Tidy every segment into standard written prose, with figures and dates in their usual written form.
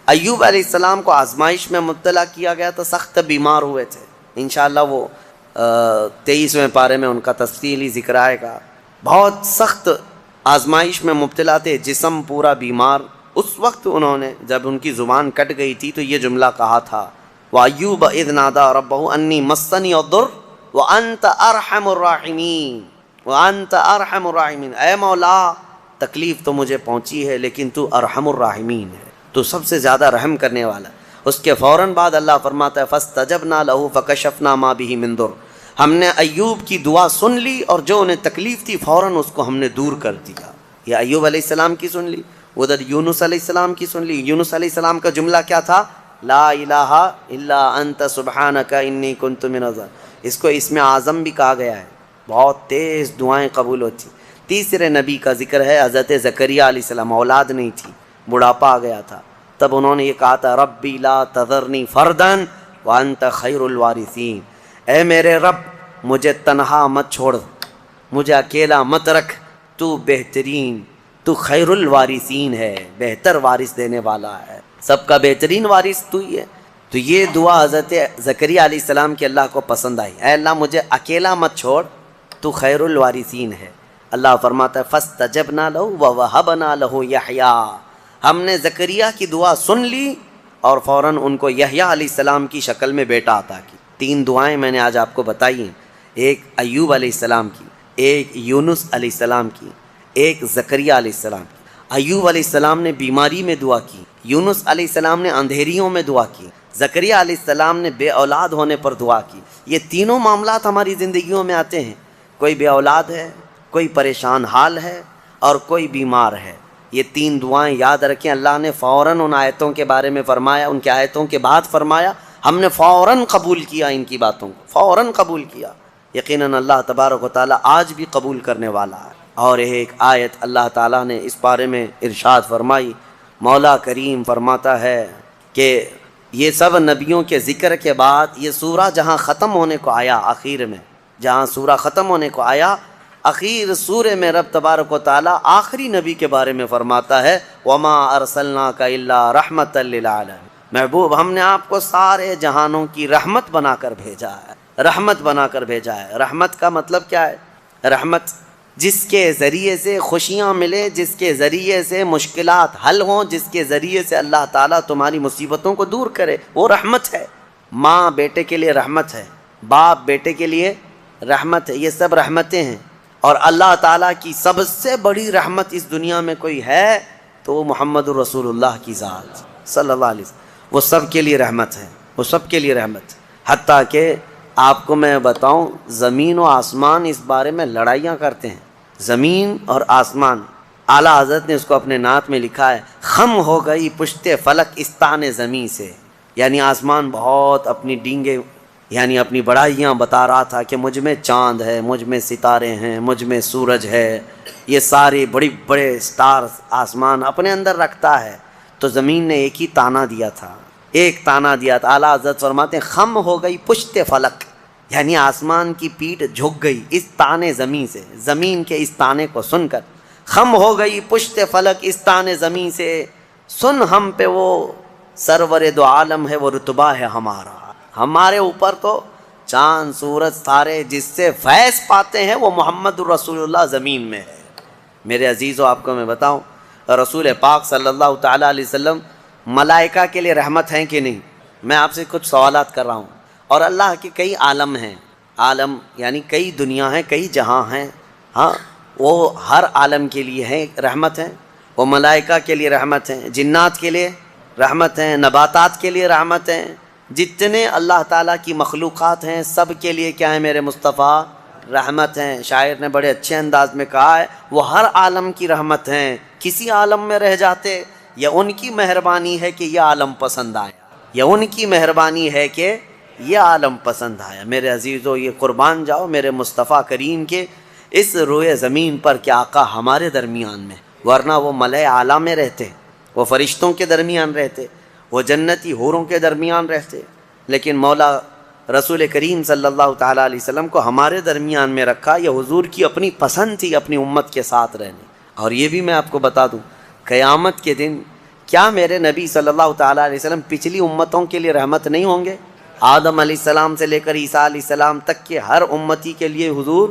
ایوب علیہ السلام کو آزمائش میں مبتلا کیا گیا تو سخت بیمار ہوئے تھے. انشاءاللہ وہ 23ویں پارے میں ان کا تفصیلی ذکر آئے گا. بہت سخت آزمائش میں مبتلا تھے، جسم پورا بیمار. اس وقت انہوں نے جب ان کی زبان کٹ گئی تھی تو یہ جملہ کہا تھا، وَأَيُّوبَ إِذْ نَادَىٰ رَبَّهُ أَنِّي مَسَّنِيَ الضُّرُّ وَأَنْتَ أَرْحَمُ الرَّاحِمِينَ وَأَنْتَ أَرْحَمُ الرَّاحِمِينَ. اے مولا تکلیف تو مجھے پہنچی ہے لیکن تو ارحم الراحمین ہے، تو سب سے زیادہ رحم کرنے والا. اس کے فوراً بعد اللہ فرماتا ہے فَاسْتَجَبْنَا لَهُ فَكَشَفْنَا مَا بِهِ مِن ضُرٍّ. ہم نے ایوب کی دعا سن لی اور جو انہیں تکلیف تھی فوراً اس کو ہم نے دور کر دیا. یہ ایوب علیہ السلام کی سن لی، ادھر یونس علیہ السلام کی سن لی. یونس علیہ السلام کا جملہ کیا تھا؟ لا الہ الا انت سبحانک انی کنت من الظالمین. اس کو اسم اعظم بھی کہا گیا ہے، بہت تیز دعائیں قبول ہوتی. تیسرے نبی کا ذکر ہے حضرت زکریا علیہ السلام. اولاد نہیں تھی، بڑھاپا آ گیا تھا، تب انہوں نے یہ کہا تھا ربی لا تذرنی فردا وانت خیر الوارثین. اے میرے رب مجھے تنہا مت چھوڑ، مجھے اکیلا مت رکھ، تو بہترین، تو خیر الوارثین ہے، بہتر وارث دینے والا ہے، سب کا بہترین وارث تو ہی ہے. تو یہ دعا حضرت زکریا علیہ السلام کی اللہ کو پسند آئی. اے اللہ مجھے اکیلا مت چھوڑ، تو خیر الوارثین ہے. اللہ فرماتا ہے فاستجبنا له ووهبنا له یحییٰ. ہم نے زکریا کی دعا سن لی اور فوراً ان کو یحییٰ علیہ السلام کی شکل میں بیٹا عطا کی. 3 دعائیں میں نے آج آپ کو بتائی ہیں، ایک ایوب علیہ السلام کی، ایک یونس علیہ السلام کی، ایک زکریا علیہ السلام کی. ایوب علیہ السلام نے بیماری میں دعا کی، یونس علیہ السلام نے اندھیریوں میں دعا کی، زکریا علیہ السلام نے بے اولاد ہونے پر دعا کی. یہ تینوں معاملات ہماری زندگیوں میں آتے ہیں. کوئی بے اولاد ہے، کوئی پریشان حال ہے اور کوئی بیمار ہے. یہ 3 دعائیں یاد رکھیں. اللہ نے فوراً ان آیتوں کے بارے میں فرمایا، ان کے آیتوں کے بعد فرمایا، ہم نے فوراً قبول کیا ان کی باتوں کو، فوراً قبول کیا. یقیناً اللہ تبارک و تعالیٰ آج بھی قبول کرنے والا ہے. اور ایک آیت اللہ تعالیٰ نے اس بارے میں ارشاد فرمائی. مولا کریم فرماتا ہے کہ یہ سب نبیوں کے ذکر کے بعد یہ سورہ جہاں ختم ہونے کو آیا، آخر میں جہاں سورہ ختم ہونے کو آیا، اخیر سورہ میں رب تبارک و تعالیٰ آخری نبی کے بارے میں فرماتا ہے وما ارسلناک الا رحمۃ للعالمین. محبوب ہم نے آپ کو سارے جہانوں کی رحمت بنا کر بھیجا ہے، رحمت بنا کر بھیجا ہے. رحمت کا مطلب کیا ہے؟ رحمت جس کے ذریعے سے خوشیاں ملے، جس کے ذریعے سے مشکلات حل ہوں، جس کے ذریعے سے اللہ تعالیٰ تمہاری مصیبتوں کو دور کرے، وہ رحمت ہے. ماں بیٹے کے لیے رحمت ہے، باپ بیٹے کے لیے رحمت ہے. یہ سب رحمتیں ہیں. اور اللہ تعالیٰ کی سب سے بڑی رحمت اس دنیا میں کوئی ہے تو وہ محمد الرسول اللہ کی ذات صلی اللہ علیہ وسلم. وہ سب کے لیے رحمت ہے، وہ سب کے لیے رحمت. حتیٰ کہ آپ کو میں بتاؤں زمین و آسمان اس بارے میں لڑائیاں کرتے ہیں. زمین اور آسمان، اعلیٰ حضرت نے اس کو اپنے نعت میں لکھا ہے خم ہو گئی پشت فلک استان زمین سے. یعنی آسمان بہت اپنی ڈینگے، یعنی اپنی بڑائیاں بتا رہا تھا کہ مجھ میں چاند ہے، مجھ میں ستارے ہیں، مجھ میں سورج ہے، یہ سارے بڑے بڑے سٹارز آسمان اپنے اندر رکھتا ہے. تو زمین نے ایک ہی تانا دیا تھا، ایک تانا دیا تھا. اعلیٰ حضرت فرماتے ہیں خم ہو گئی پشت فلک، یعنی آسمان کی پیٹھ جھک گئی اس تانے زمین سے، زمین کے اس تانے کو سن کر. خم ہو گئی پشت فلک اس تانے زمین سے، سن ہم پہ وہ سرور دو عالم ہے، وہ رتبہ ہے ہمارا. ہمارے اوپر تو چاند سورج سارے جس سے فیض پاتے ہیں وہ محمد الرسول اللہ زمین میں ہے. میرے عزیزو آپ کو میں بتاؤں رسول پاک صلی اللہ تعالیٰ علیہ وسلم ملائکہ کے لیے رحمت ہیں کہ نہیں؟ میں آپ سے کچھ سوالات کر رہا ہوں. اور اللہ کے کئی عالم ہیں، عالم یعنی کئی دنیا ہیں، کئی جہاں ہیں. ہاں وہ ہر عالم کے لیے ہیں رحمت ہیں. وہ ملائکہ کے لیے رحمت ہیں، جنات کے لیے رحمت ہیں، نباتات کے لیے رحمت ہیں. جتنے اللہ تعالیٰ کی مخلوقات ہیں سب کے لیے کیا ہے میرے مصطفیٰ؟ رحمت ہیں. شاعر نے بڑے اچھے انداز میں کہا ہے وہ ہر عالم کی رحمت ہیں، کسی عالم میں رہ جاتے یا ان کی مہربانی ہے کہ یہ عالم پسند آیا، یا ان کی مہربانی ہے کہ یہ عالم پسند آیا. میرے عزیزو یہ قربان جاؤ میرے مصطفیٰ کریم کے اس روئے زمین پر کہ آقا ہمارے درمیان میں، ورنہ وہ ملائے اعلیٰ میں رہتے، وہ فرشتوں کے درمیان رہتے، وہ جنتی حوروں کے درمیان رہتے. لیکن مولا رسول کریم صلی اللہ تعالیٰ علیہ وسلم کو ہمارے درمیان میں رکھا. یہ حضور کی اپنی پسند تھی اپنی امت کے ساتھ رہنے. اور یہ بھی میں آپ کو بتا دوں قیامت کے دن کیا میرے نبی صلی اللہ تعالیٰ علیہ وسلم پچھلی امتوں کے لیے رحمت نہیں ہوں گے؟ آدم علیہ السلام سے لے کر عیسیٰ علیہ السلام تک کے ہر امتی کے لیے حضور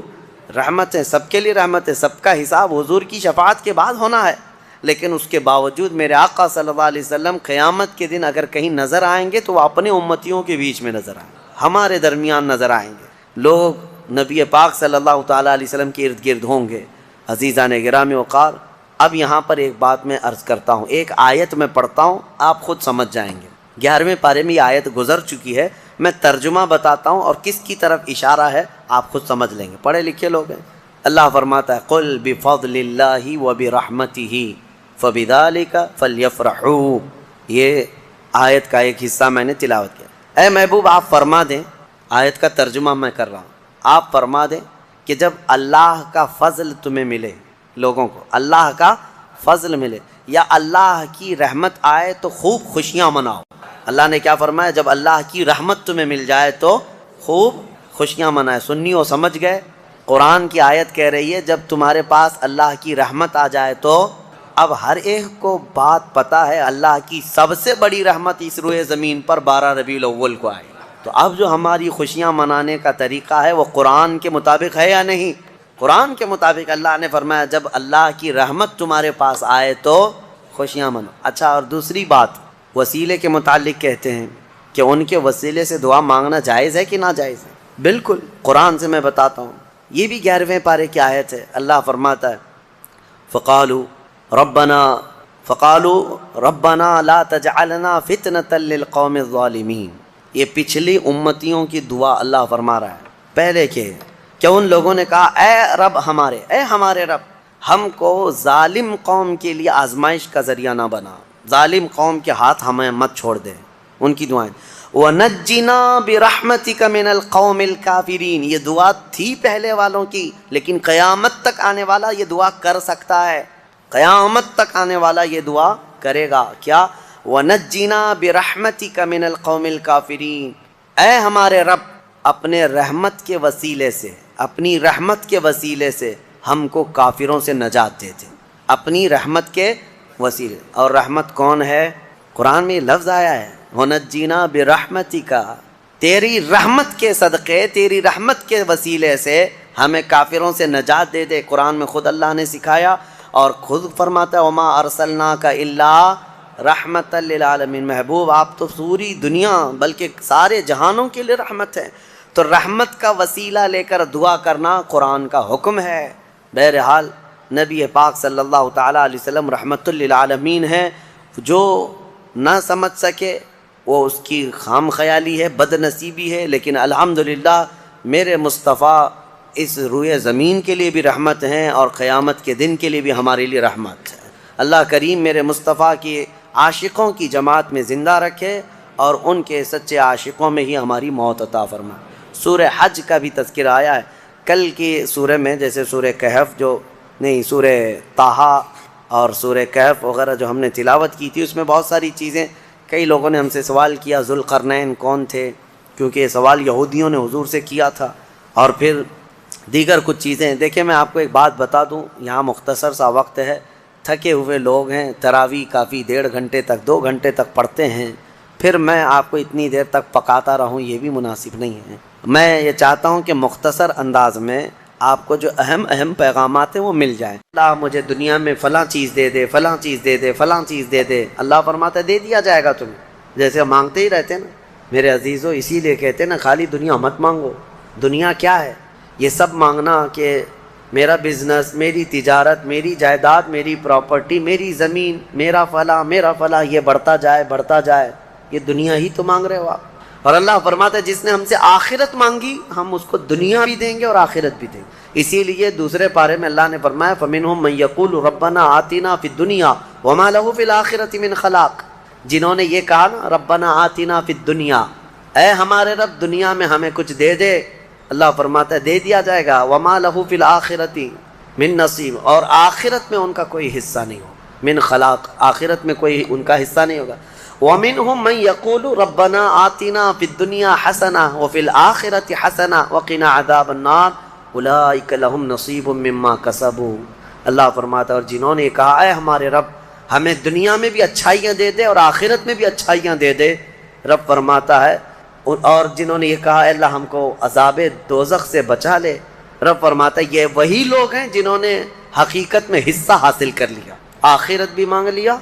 رحمت ہے، سب کے لیے رحمت ہے، سب کا حساب حضور کی شفاعت کے بعد ہونا ہے۔ لیکن اس کے باوجود میرے آقا صلی اللہ علیہ وسلم قیامت کے دن اگر کہیں نظر آئیں گے تو وہ اپنے امتیوں کے بیچ میں نظر آئیں گے، ہمارے درمیان نظر آئیں گے۔ لوگ نبی پاک صلی اللہ تعالیٰ علیہ وسلم کے ارد گرد ہوں گے۔ عزیزان گرامی وقار، اب یہاں پر ایک بات میں عرض کرتا ہوں، ایک آیت میں پڑھتا ہوں، آپ خود سمجھ جائیں گے۔ 11ویں پارے میں یہ آیت گزر چکی ہے، میں ترجمہ بتاتا ہوں اور کس کی طرف اشارہ ہے آپ خود سمجھ لیں گے، پڑھے لکھے لوگ ہیں۔ اللہ فرماتا ہے قُلْ بِفَضْلِ اللَّهِ وَبِرَحْمَتِهِ فَبِذَلِكَ فَلْيَفْرَحُوا۔ یہ آیت کا ایک حصہ میں نے تلاوت کیا۔ اے محبوب آپ فرما دیں، آیت کا ترجمہ میں کر رہا ہوں، آپ فرما دیں کہ جب اللہ کا فضل تمہیں ملے، لوگوں کو اللہ کا فضل ملے یا اللہ کی رحمت آئے تو خوب خوشیاں مناؤ۔ اللہ نے کیا فرمایا؟ جب اللہ کی رحمت تمہیں مل جائے تو خوب خوشیاں منائے۔ سنیو سمجھ گئے؟ قرآن کی آیت کہہ رہی ہے جب تمہارے پاس اللہ کی رحمت آ جائے تو اب ہر ایک کو بات پتہ ہے اللہ کی سب سے بڑی رحمت اس روئے زمین پر 12 ربیع الاول کو آئی۔ تو اب جو ہماری خوشیاں منانے کا طریقہ ہے وہ قرآن کے مطابق ہے یا نہیں؟ قرآن کے مطابق اللہ نے فرمایا جب اللہ کی رحمت تمہارے پاس آئے تو خوشیاں منو۔ اچھا، اور دوسری بات وسیلے کے متعلق کہتے ہیں کہ ان کے وسیلے سے دعا مانگنا جائز ہے کہ ناجائز ہے؟ بالکل، قرآن سے میں بتاتا ہوں، یہ بھی 11ویں پارے کی آیت ہے۔ اللہ فرماتا ہے فقالوا ربنا لا تجعلنا فتنة للقوم الظالمین۔ یہ پچھلی امتیوں کی دعا اللہ فرما رہا ہے پہلے کے، کہ ان لوگوں نے کہا اے رب ہمارے، اے ہمارے رب، ہم کو ظالم قوم کے لیے آزمائش کا ذریعہ نہ بنا، ظالم قوم کے ہاتھ ہمیں مت چھوڑ دے۔ ان کی دعائیں وَنَجِّنَا بِرَحْمَتِكَ مِنَ الْقَوْمِ الْكَافِرِينَ، یہ دعا تھی پہلے والوں کی، لیکن قیامت تک آنے والا یہ دعا کر سکتا ہے، قیامت تک آنے والا یہ دعا کرے گا۔ کیا؟ وَنَجِّنَا بِرَحْمَتِكَ مِنَ الْقَوْمِ الْكَافِرِينَ، اے ہمارے رب اپنے رحمت کے وسیلے سے، اپنی رحمت کے وسیلے سے ہم کو کافروں سے نجات دے دے، اپنی رحمت کے وسیلے۔ اور رحمت کون ہے؟ قرآن میں یہ لفظ آیا ہے وَنَجِّنَا بِرَحْمَتِكَ، تیری رحمت کے صدقے، تیری رحمت کے وسیلے سے ہمیں کافروں سے نجات دے دے۔ قرآن میں خود اللہ نے سکھایا اور خود فرماتا ہے وَمَا أَرْسَلْنَاكَ إِلَّا رحمۃ للعالمین۔ محبوب آپ تو پوری دنیا بلکہ سارے جہانوں کے لیے رحمت ہے، تو رحمت کا وسیلہ لے کر دعا کرنا قرآن کا حکم ہے۔ بہرحال نبی پاک صلی اللہ تعالیٰ علیہ وسلم رحمت للعالمین ہیں، جو نہ سمجھ سکے وہ اس کی خام خیالی ہے، بد نصیبی ہے، لیکن الحمدللہ میرے مصطفیٰ اس روئے زمین کے لیے بھی رحمت ہیں اور قیامت کے دن کے لیے بھی ہمارے لیے رحمت ہے۔ اللہ کریم میرے مصطفیٰ کی عاشقوں کی جماعت میں زندہ رکھے اور ان کے سچے عاشقوں میں ہی ہماری موت عطا فرمائے۔ سورہ حج کا بھی تذکرہ آیا ہے کل کی سورہ میں، جیسے سورہ کہف سورہ طٰہٰ اور سورہ کہف وغیرہ جو ہم نے تلاوت کی تھی، اس میں بہت ساری چیزیں، کئی لوگوں نے ہم سے سوال کیا ذوالقرنین کون تھے، کیونکہ یہ سوال یہودیوں نے حضور سے کیا تھا، اور پھر دیگر کچھ چیزیں۔ دیکھیں میں آپ کو ایک بات بتا دوں، یہاں مختصر سا وقت ہے، تھکے ہوئے لوگ ہیں، تراویح کافی 1.5 گھنٹے تک 2 گھنٹے تک پڑھتے ہیں، پھر میں آپ کو اتنی دیر تک پکاتا رہوں یہ بھی مناسب نہیں ہے۔ میں یہ چاہتا ہوں کہ مختصر انداز میں آپ کو جو اہم پیغامات ہیں وہ مل جائیں۔ اللہ مجھے دنیا میں فلاں چیز دے دے، فلاں چیز دے دے، فلاں چیز دے دے، اللہ فرماتا ہے دے دیا جائے گا تمہیں، جیسے مانگتے ہی رہتے ہیں نا میرے عزیزوں، اسی لیے کہتے ہیں نا خالی دنیا مت مانگو۔ دنیا کیا ہے؟ یہ سب مانگنا کہ میرا بزنس، میری تجارت، میری جائیداد، میری پراپرٹی، میری زمین، میرا فلاں یہ بڑھتا جائے، یہ دنیا ہی تو مانگ رہے ہو آپ۔ اور اللہ فرماتا ہے جس نے ہم سے آخرت مانگی ہم اس کو دنیا بھی دیں گے اور آخرت بھی دیں گے۔ اسی لیے دوسرے پارے میں اللہ نے فرمایا فَمِنْهُمْ مَنْ يَقُولُ رَبَّنَا آتِنَا فِي الدُّنْيَا وَمَا لَهُ فِي الْآخِرَةِ مِنْ خَلَاقٍ، جنہوں نے یہ کہا نا رَبَّنَا آتِنَا فِي الدُّنْيَا، اے ہمارے رب دنیا میں ہمیں کچھ دے دے، اللہ فرماتا ہے دے دیا جائے گا۔ وَمَا لَهُ فِي الْآخِرَةِ مِنْ نَصِيبٍ، اور آخرت میں ان کا کوئی حصہ نہیں ہوگا، من خلاق، آخرت میں کوئی ان کا حصہ نہیں ہوگا۔ وَمِنْهُمْ مَنْ يَقُولُ رَبَّنَا آتِنَا فِي الدُّنْيَا حَسَنَةً وَفِي الْآخِرَةِ حَسَنَةً وَقِنَا عَذَابَ النَّارِ أُولَٰئِكَ لَهُمْ نَصِيبٌ مِّمَّا كَسَبُوا، اللہ فرماتا ہے اور جنہوں نے کہا اے ہمارے رب ہمیں دنیا میں بھی اچھائیاں دے دے اور آخرت میں بھی اچھائیاں دے دے۔ رب فرماتا ہے، اور جنہوں نے یہ کہا اے اللہ ہم کو عذاب دوزخ سے بچا لے، رب فرماتا ہے یہ وہی لوگ ہیں جنہوں نے حقیقت میں حصہ حاصل کر لیا، آخرت بھی مانگ لیا،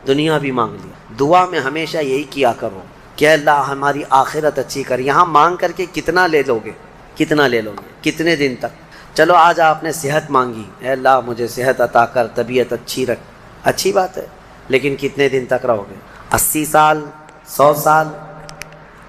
دنیا بھی مانگ لیا۔ دعا میں ہمیشہ یہی کیا کرو کہ اے اللہ ہماری آخرت اچھی کر۔ یہاں مانگ کر کے کتنا لے لو گے، کتنا لے لو گے، کتنے دن تک؟ چلو آج آپ نے صحت مانگی، اے اللہ مجھے صحت عطا کر، طبیعت اچھی رکھ، اچھی بات ہے، لیکن کتنے دن تک رہو گے؟ 80 سال، 100 سال؟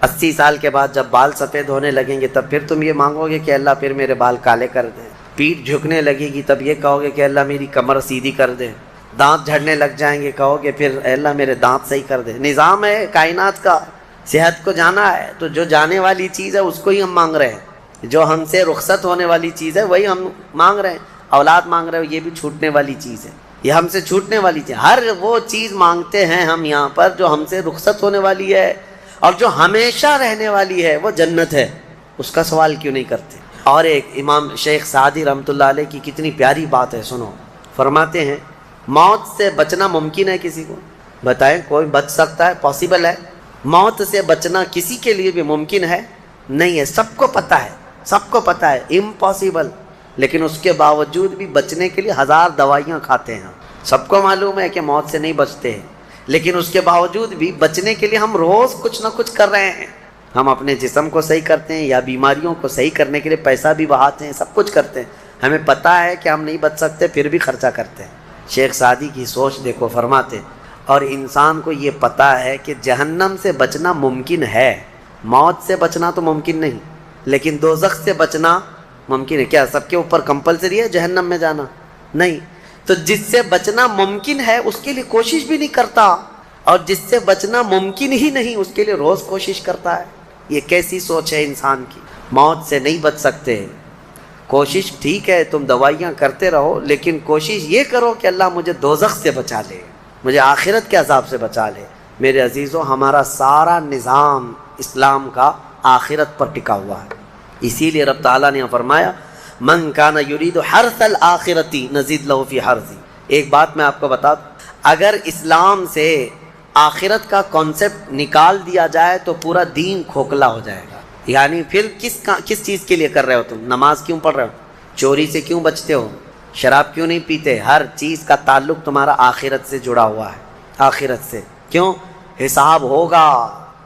80 سال کے بعد جب بال سفید ہونے لگیں گے تب پھر تم یہ مانگو گے کہ اللہ پھر میرے بال کالے کر دے؟ پیٹھ جھکنے لگے گی تب یہ کہو گے کہ اللہ میری کمر سیدھی کر دے؟ دانت جھڑنے لگ جائیں گے کہو گے پھر اے اللہ میرے دانت صحیح کر دے؟ نظام ہے کائنات کا، صحت کو جانا ہے تو جو جانے والی چیز ہے اس کو ہی ہم مانگ رہے ہیں، جو ہم سے رخصت ہونے والی چیز ہے وہی ہم مانگ رہے ہیں۔ اولاد مانگ رہے ہو، یہ بھی چھوٹنے والی چیز ہے، یہ ہم سے چھوٹنے والی چیز۔ ہر وہ چیز مانگتے ہیں ہم یہاں پر جو ہم سے رخصت ہونے والی ہے، اور جو ہمیشہ رہنے والی ہے وہ جنت ہے، اس کا سوال کیوں نہیں کرتے؟ اور ایک امام شیخ سعدی رحمۃ اللہ علیہ کی کتنی پیاری بات ہے، سنو۔ فرماتے ہیں موت سے بچنا ممکن ہے کسی کو؟ بتائیں کوئی بچ سکتا ہے؟ پاسبل ہے؟ موت سے بچنا کسی کے لیے بھی ممکن ہے؟ نہیں ہے، سب کو پتہ ہے، سب کو پتہ ہے امپاسبل، لیکن اس کے باوجود بھی بچنے کے لیے 1000 دوائیاں کھاتے ہیں۔ سب کو معلوم ہے کہ موت سے نہیں بچتے ہیں، لیکن اس کے باوجود بھی بچنے کے لیے ہم روز کچھ نہ کچھ کر رہے ہیں۔ ہم اپنے جسم کو صحیح کرتے ہیں یا بیماریوں کو صحیح کرنے کے لیے پیسہ بھی بہاتے ہیں، سب کچھ کرتے ہیں، ہمیں پتہ ہے کہ ہم نہیں بچ سکتے پھر بھی خرچہ کرتے ہیں۔ شیخ سعدی کی سوچ دیکھو، فرماتے اور انسان کو یہ پتہ ہے کہ جہنم سے بچنا ممکن ہے، موت سے بچنا تو ممکن نہیں، لیکن دوزخ سے بچنا ممکن ہے۔ کیا سب کے اوپر کمپلسری ہے جہنم میں جانا؟ نہیں۔ تو جس سے بچنا ممکن ہے اس کے لیے کوشش بھی نہیں کرتا، اور جس سے بچنا ممکن ہی نہیں اس کے لیے روز کوشش کرتا ہے۔ یہ کیسی سوچ ہے انسان کی؟ موت سے نہیں بچ سکتے، کوشش ٹھیک ہے تم دوائیاں کرتے رہو، لیکن کوشش یہ کرو کہ اللہ مجھے دوزخ سے بچا لے، مجھے آخرت کے عذاب سے بچا لے۔ میرے عزیزوں، ہمارا سارا نظام اسلام کا آخرت پر ٹکا ہوا ہے، اسی لیے رب تعالیٰ نے فرمایا من کان یرید حرث الآخرۃ نزید لہ فی حرثہ۔ ایک بات میں آپ کو بتا دوں، اگر اسلام سے آخرت کا کانسیپٹ نکال دیا جائے تو پورا دین کھوکھلا ہو جائے گا۔ یعنی پھر کس چیز کے لیے کر رہے ہو تم؟ نماز کیوں پڑھ رہے ہو؟ چوری سے کیوں بچتے ہو؟ شراب کیوں نہیں پیتے؟ ہر چیز کا تعلق تمہارا آخرت سے جڑا ہوا ہے، آخرت سے۔ کیوں؟ حساب ہوگا،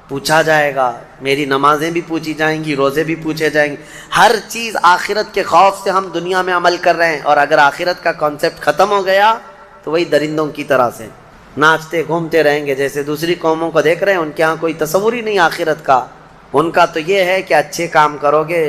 پوچھا جائے گا، میری نمازیں بھی پوچھی جائیں گی، روزے بھی پوچھے جائیں گے، ہر چیز آخرت کے خوف سے ہم دنیا میں عمل کر رہے ہیں۔ اور اگر آخرت کا کانسیپٹ ختم ہو گیا تو وہی درندوں کی طرح سے ناچتے گھومتے رہیں گے، جیسے دوسری قوموں کو دیکھ رہے ہیں، ان کے ہاں کوئی تصور ہی نہیں آخرت کا۔ ان کا تو یہ ہے کہ اچھے کام کرو گے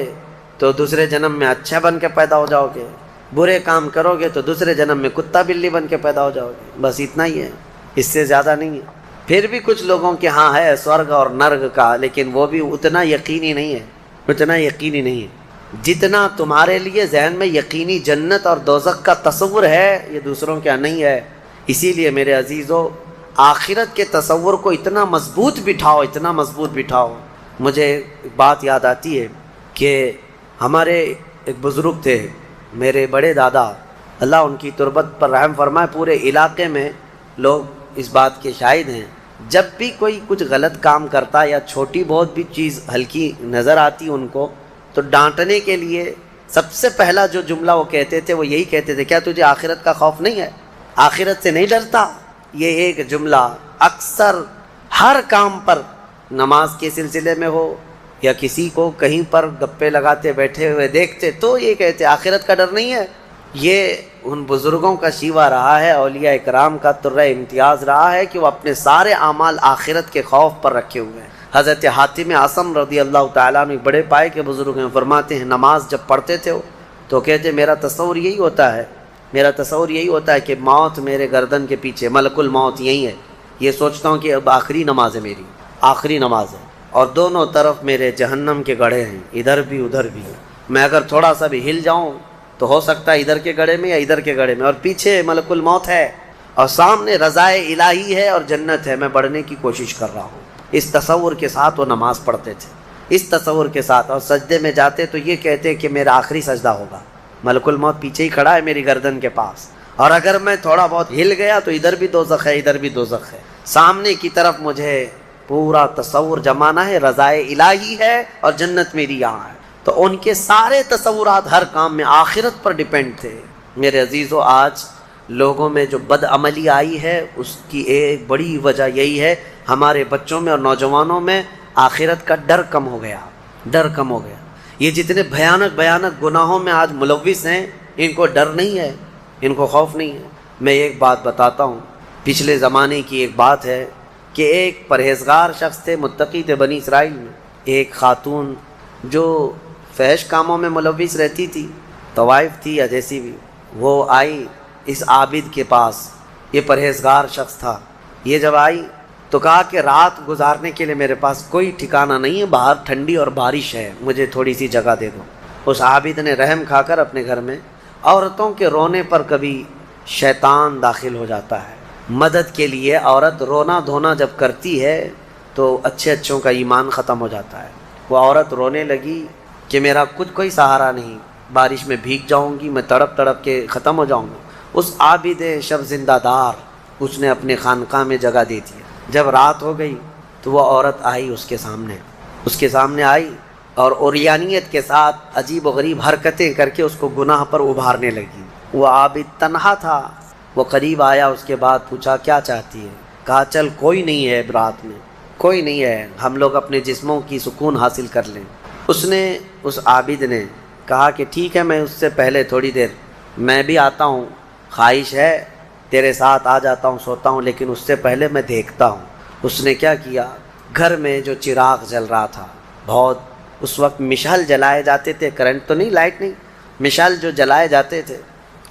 تو دوسرے جنم میں اچھا بن کے پیدا ہو جاؤ گے، برے کام کرو گے تو دوسرے جنم میں کتا بلی بن کے پیدا ہو جاؤ گے، بس اتنا ہی ہے، اس سے زیادہ نہیں ہے۔ پھر بھی کچھ لوگوں کے ہاں ہے سورگ اور نرگ کا، لیکن وہ بھی اتنا یقینی نہیں ہے، اتنا یقینی نہیں ہے جتنا تمہارے لیے ذہن میں یقینی جنت اور دوزخ کا تصور ہے، یہ دوسروں کے ہاں نہیں ہے۔ اسی لیے میرے عزیزو، آخرت کے تصور کو اتنا مضبوط بٹھاؤ، اتنا مضبوط بٹھاؤ۔ مجھے ایک بات یاد آتی ہے کہ ہمارے ایک بزرگ تھے، میرے بڑے دادا، اللہ ان کی تربت پر رحم فرمائے، پورے علاقے میں لوگ اس بات کے شاہد ہیں، جب بھی کوئی کچھ غلط کام کرتا یا چھوٹی بہت بھی چیز ہلکی نظر آتی ان کو، تو ڈانٹنے کے لیے سب سے پہلا جو جملہ وہ کہتے تھے وہ یہی کہتے تھے، کیا تجھے آخرت کا خوف نہیں ہے؟ آخرت سے نہیں ڈرتا؟ یہ ایک جملہ اکثر ہر کام پر، نماز کے سلسلے میں ہو یا کسی کو کہیں پر گپے لگاتے بیٹھے ہوئے دیکھتے تو یہ کہتے آخرت کا ڈر نہیں ہے۔ یہ ان بزرگوں کا شیوا رہا ہے، اولیاء اکرام کا طرۂ امتیاز رہا ہے کہ وہ اپنے سارے اعمال آخرت کے خوف پر رکھے ہوئے ہیں۔ حضرت حاتم اعصم رضی اللہ تعالیٰ عنہ بڑے پائے کے بزرگ ہیں، فرماتے ہیں نماز جب پڑھتے تھے تو کہتے میرا تصور یہی ہوتا ہے کہ موت میرے گردن کے پیچھے، ملک الموت یہی ہے، یہ سوچتا ہوں کہ اب آخری نماز ہے، میری آخری نماز ہے، اور دونوں طرف میرے جہنم کے گڑھے ہیں، ادھر بھی ادھر بھی، میں اگر تھوڑا سا بھی ہل جاؤں تو ہو سکتا ہے ادھر کے گڑھے میں یا ادھر کے گڑھے میں، اور پیچھے ملک الموت ہے اور سامنے رضائے الہی ہے اور جنت ہے، میں بڑھنے کی کوشش کر رہا ہوں۔ اس تصور کے ساتھ وہ نماز پڑھتے تھے، اس تصور کے ساتھ، اور سجدے میں جاتے تو یہ کہتے کہ میرا آخری سجدہ ہوگا، ملک الموت پیچھے ہی کھڑا ہے میری گردن کے پاس، اور اگر میں تھوڑا بہت ہل گیا تو ادھر بھی دوزخ ہے ادھر بھی دوزخ ہے. سامنے کی طرف مجھے پورا تصور جمانا ہے, رضائے الہی ہے اور جنت میری یہاں ہے. تو ان کے سارے تصورات ہر کام میں آخرت پر ڈیپینڈ تھے. میرے عزیزو, آج لوگوں میں جو بد عملی آئی ہے اس کی ایک بڑی وجہ یہی ہے, ہمارے بچوں میں اور نوجوانوں میں آخرت کا ڈر کم ہو گیا, ڈر کم ہو گیا. یہ جتنے بھیانک گناہوں میں آج ملوث ہیں, ان کو ڈر نہیں ہے, ان کو خوف نہیں ہے. میں ایک بات بتاتا ہوں, پچھلے زمانے کی ایک بات ہے کہ ایک پرہیزگار شخص تھے, متقی تھے بنی اسرائیل میں. ایک خاتون جو فحش کاموں میں ملوث رہتی تھی, طوائف تھی یا جیسی بھی, وہ آئی اس عابد کے پاس. یہ پرہیزگار شخص تھا. یہ جب آئی تو کہا کہ رات گزارنے کے لیے میرے پاس کوئی ٹھکانہ نہیں ہے, باہر ٹھنڈی اور بارش ہے, مجھے تھوڑی سی جگہ دے دو. اس عابد نے رحم کھا کر اپنے گھر میں عورتوں کے رونے پر کبھی شیطان داخل ہو جاتا ہے. مدد کے لیے عورت رونا دھونا جب کرتی ہے تو اچھوں کا ایمان ختم ہو جاتا ہے. وہ عورت رونے لگی کہ میرا کوئی سہارا نہیں, بارش میں بھیگ جاؤں گی, میں تڑپ کے ختم ہو جاؤں گا. اس عابد شب زندہ دار اس نے اپنے خانقاہ میں جگہ دی تھی. جب رات ہو گئی تو وہ عورت آئی اس کے سامنے آئی اور اوریانیت کے ساتھ عجیب و غریب حرکتیں کر کے اس کو گناہ پر ابھارنے لگی. وہ عابد تنہا تھا. وہ قریب آیا, اس کے بعد پوچھا کیا چاہتی ہے. کہا چل کوئی نہیں ہے رات میں, کوئی نہیں ہے, ہم لوگ اپنے جسموں کی سکون حاصل کر لیں. اس عابد نے کہا کہ ٹھیک ہے, میں اس سے پہلے تھوڑی دیر میں بھی آتا ہوں, خواہش ہے تیرے ساتھ آ جاتا ہوں, سوتا ہوں, لیکن اس سے پہلے میں دیکھتا ہوں. اس نے کیا کیا, گھر میں جو چراغ جل رہا تھا, بہت اس وقت مشعل جلائے جاتے تھے, کرنٹ تو نہیں, لائٹ نہیں, مشعل جو جلائے جاتے تھے,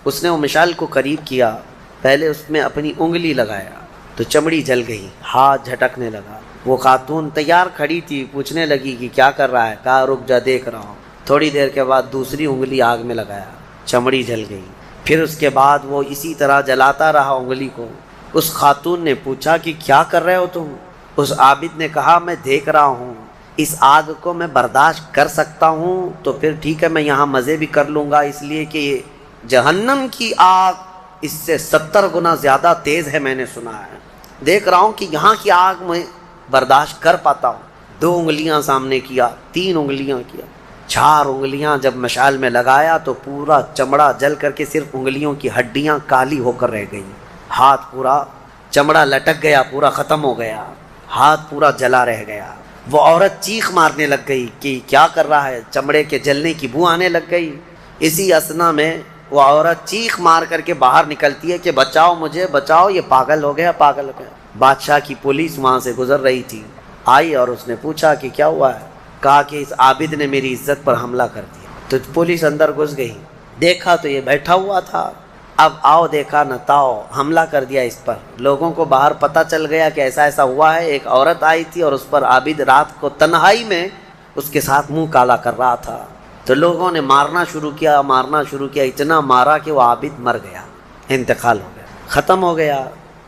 اس نے وہ مشعل کو قریب کیا, پہلے اس میں اپنی انگلی لگایا تو چمڑی جل گئی, ہاتھ جھٹکنے لگا. وہ خاتون تیار کھڑی تھی, پوچھنے لگی کہ کیا کر رہا ہے. کہا رک جا دیکھ رہا ہوں. تھوڑی دیر کے بعد دوسری انگلی آگ میں لگایا, چمڑی جل گئی. پھر اس کے بعد وہ اسی طرح جلاتا رہا انگلی کو. اس خاتون نے پوچھا کہ کیا کر رہے ہو تم. اس عابد نے کہا میں دیکھ رہا ہوں, اس آگ کو میں برداشت کر سکتا ہوں تو پھر ٹھیک ہے, میں یہاں مزے بھی کر لوں گا, اس لیے کہ جہنم کی آگ اس سے 70 گنا زیادہ تیز ہے, میں نے سنا ہے. دیکھ رہا ہوں کہ یہاں کی آگ میں برداشت کر پاتا ہوں. 2 انگلیاں سامنے کیا, 3 انگلیاں کیا, 4 انگلیاں جب مشعل میں لگایا تو پورا چمڑا جل کر کے صرف انگلیوں کی ہڈیاں کالی ہو کر رہ گئی. ہاتھ پورا چمڑا لٹک گیا, پورا ختم ہو گیا, ہاتھ پورا جلا رہ گیا. وہ عورت چیخ مارنے لگ گئی کہ کیا کر رہا ہے, چمڑے کے جلنے کی بو آنے لگ گئی. اسی اثنا میں وہ عورت چیخ مار کر کے باہر نکلتی ہے کہ بچاؤ مجھے, بچاؤ, یہ پاگل ہو گیا, پاگل ہو گیا. بادشاہ کی پولیس وہاں سے گزر رہی تھی, آئی اور اس نے پوچھا کہ کیا ہوا ہے. کہا کہ اس عابد نے میری عزت پر حملہ کر دیا. تو پولیس اندر گھس گئی, دیکھا تو یہ بیٹھا ہوا تھا. اب آؤ دیکھا نہ تاؤ, حملہ کر دیا اس پر. لوگوں کو باہر پتہ چل گیا کہ ایسا ہوا ہے. ایک عورت آئی تھی اور اس پر عابد رات کو تنہائی میں اس کے ساتھ منہ کالا کر رہا تھا. تو لوگوں نے مارنا شروع کیا, اتنا مارا کہ وہ عابد مر گیا, انتقال ہو گیا, ختم ہو گیا.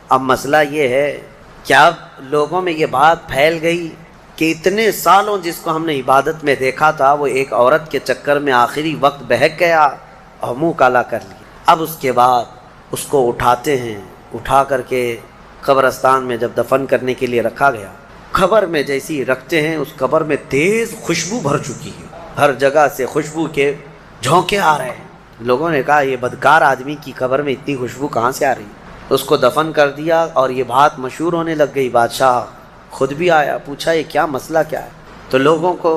اب مسئلہ یہ ہے کہ اب لوگوں میں یہ بات پھیل گئی کہ اتنے سالوں جس کو ہم نے عبادت میں دیکھا تھا, وہ ایک عورت کے چکر میں آخری وقت بہک گیا اور منہ کالا کر لیا. اب اس کے بعد اس کو اٹھاتے ہیں, اٹھا کر کے قبرستان میں جب دفن کرنے کے لیے رکھا گیا, قبر میں جیسی رکھتے ہیں, اس قبر میں تیز خوشبو بھر چکی ہے, ہر جگہ سے خوشبو کے جھونکے آ رہے ہیں. لوگوں نے کہا یہ بدکار آدمی کی قبر میں اتنی خوشبو کہاں سے آ رہی. اس کو دفن کر دیا اور یہ بات مشہور ہونے لگ گئی. بادشاہ خود بھی آیا, پوچھا یہ کیا مسئلہ کیا ہے. تو لوگوں کو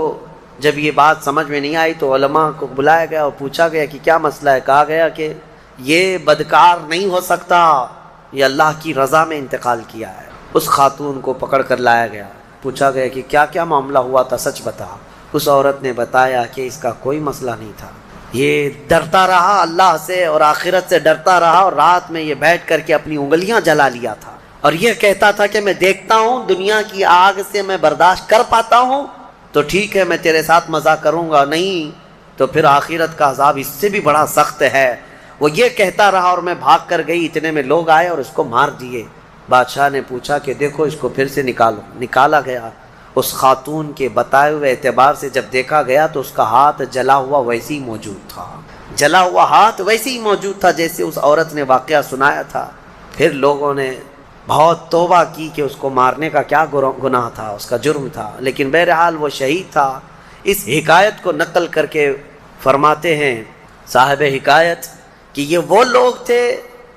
جب یہ بات سمجھ میں نہیں آئی تو علماء کو بلایا گیا اور پوچھا گیا کہ کیا مسئلہ ہے. کہا گیا کہ یہ بدکار نہیں ہو سکتا, یہ اللہ کی رضا میں انتقال کیا ہے. اس خاتون کو پکڑ کر لایا گیا, پوچھا گیا کہ کیا کیا معاملہ ہوا تھا, سچ بتا. اس عورت نے بتایا کہ اس کا کوئی مسئلہ نہیں تھا, یہ ڈرتا رہا اللہ سے اور آخرت سے ڈرتا رہا, اور رات میں یہ بیٹھ کر کے اپنی انگلیاں جلا لیا تھا, اور یہ کہتا تھا کہ میں دیکھتا ہوں دنیا کی آگ سے میں برداشت کر پاتا ہوں تو ٹھیک ہے, میں تیرے ساتھ مزہ کروں گا, نہیں تو پھر آخرت کا عذاب اس سے بھی بڑا سخت ہے. وہ یہ کہتا رہا اور میں بھاگ کر گئی. اتنے میں لوگ آئے اور اس کو مار دیے. بادشاہ نے پوچھا کہ دیکھو اس کو پھر سے نکالو. نکالا گیا. اس خاتون کے بتائے ہوئے اعتبار سے جب دیکھا گیا تو اس کا ہاتھ جلا ہوا ویسے ہی موجود تھا. جلا ہوا ہاتھ ویسے ہی موجود تھا جیسے اس عورت نے واقعہ سنایا تھا۔ پھر لوگوں نے بہت توبہ کی کہ اس کو مارنے کا کیا گناہ تھا، اس کا جرم تھا، لیکن بہرحال وہ شہید تھا۔ اس حکایت کو نقل کر کے فرماتے ہیں صاحب حکایت کہ یہ وہ لوگ تھے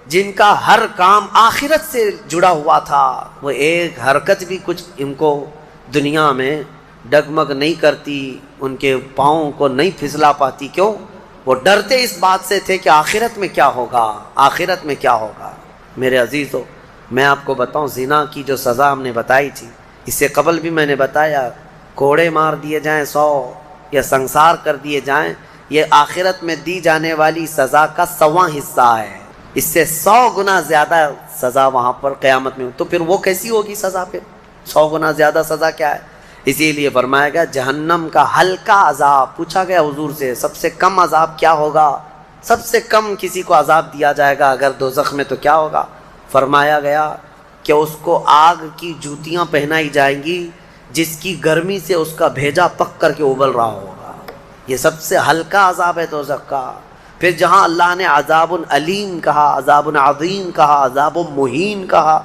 جن کا ہر کام آخرت سے جڑا ہوا تھا، وہ ایک حرکت بھی کچھ ان کو دنیا میں ڈگمگ نہیں کرتی، ان کے پاؤں کو نہیں پھسلا پاتی۔ کیوں؟ وہ ڈرتے اس بات سے تھے کہ آخرت میں کیا ہوگا، آخرت میں کیا ہوگا۔ میرے عزیزو، میں آپ کو بتاؤں زنا کی جو سزا ہم نے بتائی تھی، اس سے قبل بھی میں نے بتایا، کوڑے مار دیے جائیں 100 یا سنسار کر دیے جائیں، یہ آخرت میں دی جانے والی سزا کا 100واں حصہ ہے، اس سے 100 گنا زیادہ سزا وہاں پر قیامت میں۔ تو پھر وہ کیسی ہوگی سزا؟ پھر 100 گنا زیادہ سزا کیا ہے؟ اسی لیے فرمایا گیا جہنم کا ہلکا عذاب، پوچھا گیا حضور سے سب سے کم عذاب کیا ہوگا، سب سے کم کسی کو عذاب دیا جائے گا اگر دوزخ میں تو کیا ہوگا؟ فرمایا گیا کہ اس کو آگ کی جوتیاں پہنائی جائیں گی جس کی گرمی سے اس کا بھیجا پک کر کے ابل رہا ہوگا، یہ سب سے ہلکا عذاب ہے دوزخ کا۔ پھر جہاں اللہ نے عذاب علیم کہا، عذاب عظیم کہا، عذاب مہین کہا،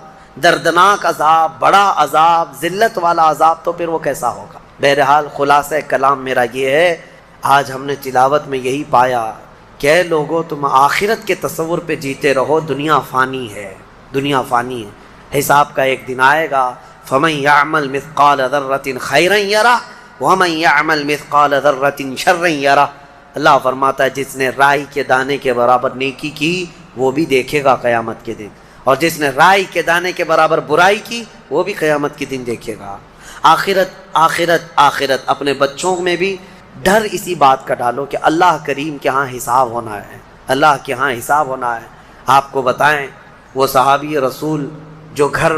دردناک عذاب، بڑا عذاب، ذلت والا عذاب، تو پھر وہ کیسا ہوگا؟ بہرحال خلاصہ کلام میرا یہ ہے، آج ہم نے تلاوت میں یہی پایا کہ اے لوگو تم آخرت کے تصور پہ جیتے رہو، دنیا فانی ہے، دنیا فانی ہے، حساب کا ایک دن آئے گا۔ فَمَن يَعْمَلْ مِثْقَالَ ذَرَّةٍ خَيْرًا يَرَهُ وَمَن يَعْمَلْ مِثْقَالَ ذَرَّةٍ شَرًّا يَرَهُ۔ اللہ فرماتا ہے جس نے رائی کے دانے کے برابر نیکی کی وہ بھی دیکھے گا قیامت کے دن، اور جس نے رائی کے دانے کے برابر برائی کی وہ بھی قیامت کے دن دیکھے گا۔ آخرت آخرت آخرت، اپنے بچوں میں بھی ڈر اسی بات کا ڈالو کہ اللہ کریم کے ہاں حساب ہونا ہے، اللہ کے ہاں حساب ہونا ہے۔ آپ کو بتائیں وہ صحابی رسول جو گھر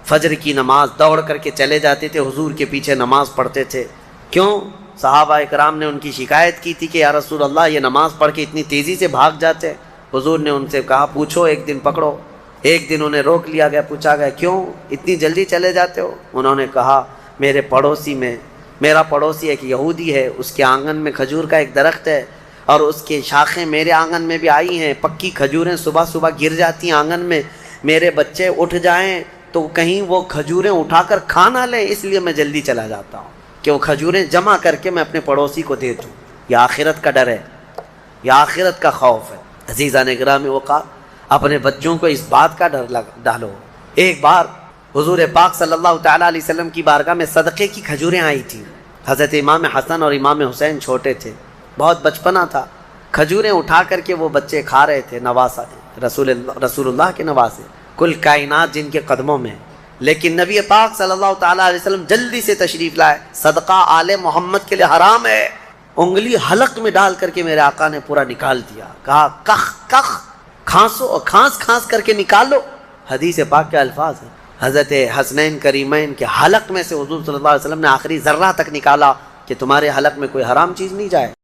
فجر کی نماز دوڑ کر کے چلے جاتے تھے، حضور کے پیچھے نماز پڑھتے تھے، کیوں؟ صحابہ اکرام نے ان کی شکایت کی تھی کہ یا رسول اللہ یہ نماز پڑھ کے اتنی تیزی سے بھاگ جاتے ہیں۔ حضور نے ان سے کہا پوچھو، ایک دن پکڑو۔ ایک دن انہیں روک لیا گیا، پوچھا گیا کیوں اتنی جلدی چلے جاتے ہو؟ انہوں نے کہا میرا پڑوسی ایک یہودی ہے، اس کے آنگن میں کھجور کا ایک درخت ہے اور اس کی شاخیں میرے آنگن میں بھی آئی ہیں، پکی کھجوریں صبح صبح گر جاتی ہیں آنگن میں، میرے بچے اٹھ جائیں تو کہیں وہ کھجوریں اٹھا کر کھا نہ لیں، اس لیے میں جلدی چلا جاتا ہوں کہ وہ کھجوریں جمع کر کے میں اپنے پڑوسی کو دے دوں۔ یہ آخرت کا ڈر ہے، یہ آخرت کا خوف ہے۔ عزیزان گرامی وقار، اپنے بچوں کو اس بات کا ڈر ڈالو۔ ایک بار حضور پاک صلی اللہ تعالیٰ علیہ وسلم کی بارگاہ میں صدقے کی کھجوریں آئی تھیں۔ حضرت امام حسن اور امام حسین چھوٹے تھے، بہت بچپنا تھا، کھجوریں اٹھا کر کے وہ بچے کھا رہے تھے، نواسا رسول اللہ کے نواسے، کل کائنات جن کے قدموں میں۔ لیکن نبی پاک صلی اللہ تعالیٰ علیہ وسلم جلدی سے تشریف لائے، صدقہ آل محمد کے لیے حرام ہے۔ انگلی حلق میں ڈال کر کے میرے آقا نے پورا نکال دیا، کہا کخ کخ، کھانسو اور کھانس کر کے نکال لو۔ حدیث پاک کے الفاظ ہیں، حضرت حسنین کریمین کے حلق میں سے حضور صلی اللہ علیہ وسلم نے آخری ذرہ تک نکالا کہ تمہارے حلق میں کوئی حرام چیز نہیں جائے۔